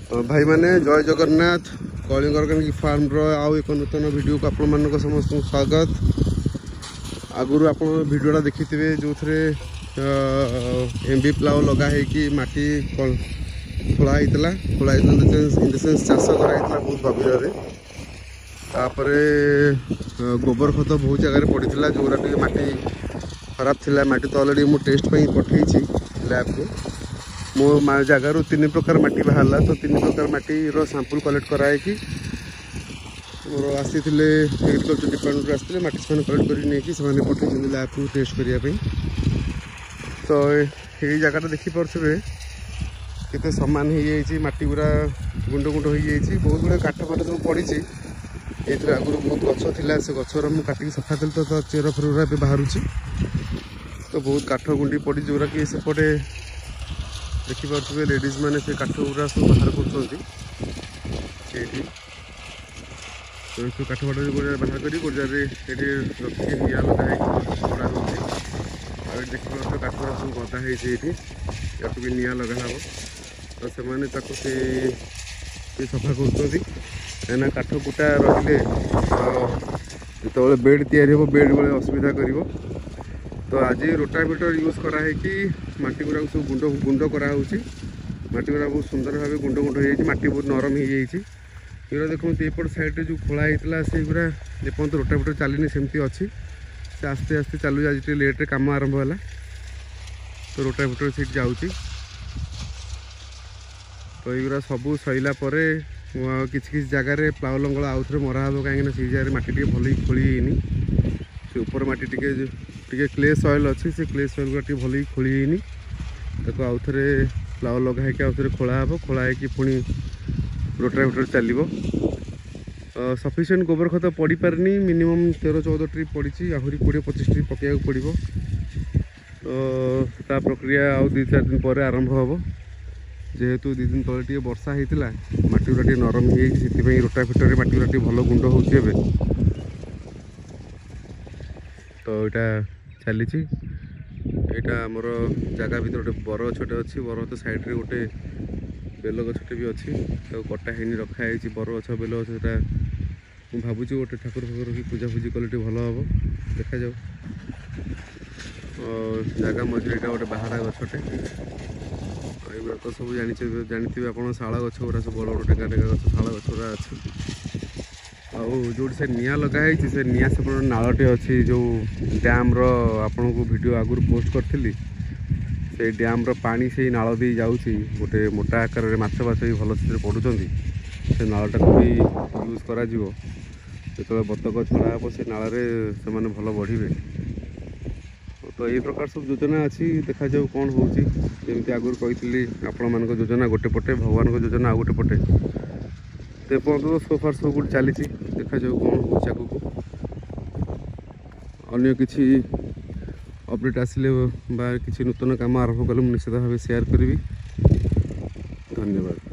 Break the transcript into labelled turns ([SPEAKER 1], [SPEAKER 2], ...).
[SPEAKER 1] भाई मैंने जय जगन्नाथ कलिंग ऑर्गेनिक फार्म आउ एक नूतन वीडियो को आपण मान समस्त स्वागत। आगुरी आप वीडियोटा देखी थे जो थे एमबी प्लाउ लगा है कि माटी खोलाई इन द सेन्स चाष कराई बहुत गभीर तापर गोबर खत बहुत जगह पड़ा जोरा माटी खराब थिला माटी तो अलरेडी मु टेस्ट पठे लैब को मो जगार 3 प्रकार माटी बाहर तो 3 प्रकार माटी सैंपल कलेक्ट कराए कि मोर आसी एग्रीकल्चर डिपार्टमेंट आसते माटी से कलेक्ट कर पठे लैब को टेस्ट करने तो ये जगह देखिपे केते सामान हो माटी गुरा गुंड गुंड हो बहुत गुड़ा काठ फाट सब पड़ी ये आगुरी बहुत गछ थिला से गचर मुझे काटिक सफा कल तो चेर फेर भी बाहर तो बहुत काठ गुंडी पड़ी जोरा कि सेपटे देखिपे लेडीज मैंने से काठ गुरा सब बाहर कर काठ फाट बाहर कर रखिए निआ लगाई पड़ा हो देखिए काठ गुरा सब गदा है भी निआ लगा हे तो से सफा कर काठ कुटा रखिले जो बेड तैयारी हो बेड बेले असुविधा कर तो आज रोटावेटर यूज कराई कि माटी गुरा सब गुंड गुंड कराऊँ माटी गुरा बहुत सुंदर भाव गुंड गुंड हो माटी बहुत नरम हो देखो एपट साइड जो खोला होता से गुरा जेपर्यंत रोटावेटर चलनी सेमती अच्छी से आस्ते आस्ते चलू आज लेट्रे कम आरंभ है तो रोटावेटर सीट जाऊँगी तो युरा सबू सैला किसी जगार प्लाउ लंगल आउ थे मरा हे कहीं से जगह माटी टे भल खोली से ऊपर माटी टे क्ले सॉइल अच्छी से क्ले सॉइल गुरा भल खोली आउ थे प्लाउ लगा आउ थे खोला हे खोलाई पुणी रोटावेटर चलो सफिसीयंट गोबर खत पड़ पारनी मिनिमम 13-14 ट्रिप पड़ी आहरी 20-25 ट्रिप पकड़ा पड़ो तो प्रक्रिया आउ 2-4 दिन पर आरंभ हम जेहेतु 2 दिन तले वर्षा होता माटी गुरा नरम हो रोटावेटर माटी गुरा भल गुंड हो तो यहाँ चली यहाँ आमर जगह भर गोटे बर गछटे अच्छी बर तो साइड्रे गोटे बेल गछटे भी अच्छी तो कटा है रखाई बर गछ बेल गछ मुझे भावुँ गोटे ठाकुर फाकुर की पूजा पूजी कले भल हम देखा जाऊ जगह मझे यहाँ गोटे बाहारा गछटे ये तो सब जानते आप शाल गछ गुरा सब बड़ बड़ टेका टेका गछ शाल गछ गुरा अच्छे जो से निआ लगाई से निआ से नालटे अच्छी जो डैम आपन को वीडियो आगुरी पोस्ट करी से डैम पानी से नाल दे जाऊँगी गोटे मोटा आकार में माछ बाछ भी भल से पड़ुं से नालटा को भी यूज कर जो बतक छड़ा हे से नाल से भल बढ़े तो ये प्रकार सब योजना अच्छी देखा जाऊ कौन होमती आगुरी कही आपण मान योजना गोटे पटे भगवान को योजना आ गोटे पटे तो तो सोफार सब गोटे चली देखा जाऊ कौन हो अन्य किसी अपडेट आसिले किसी नूतन काम आरंभ कले निश्चित भाव शेयर करी। धन्यवाद।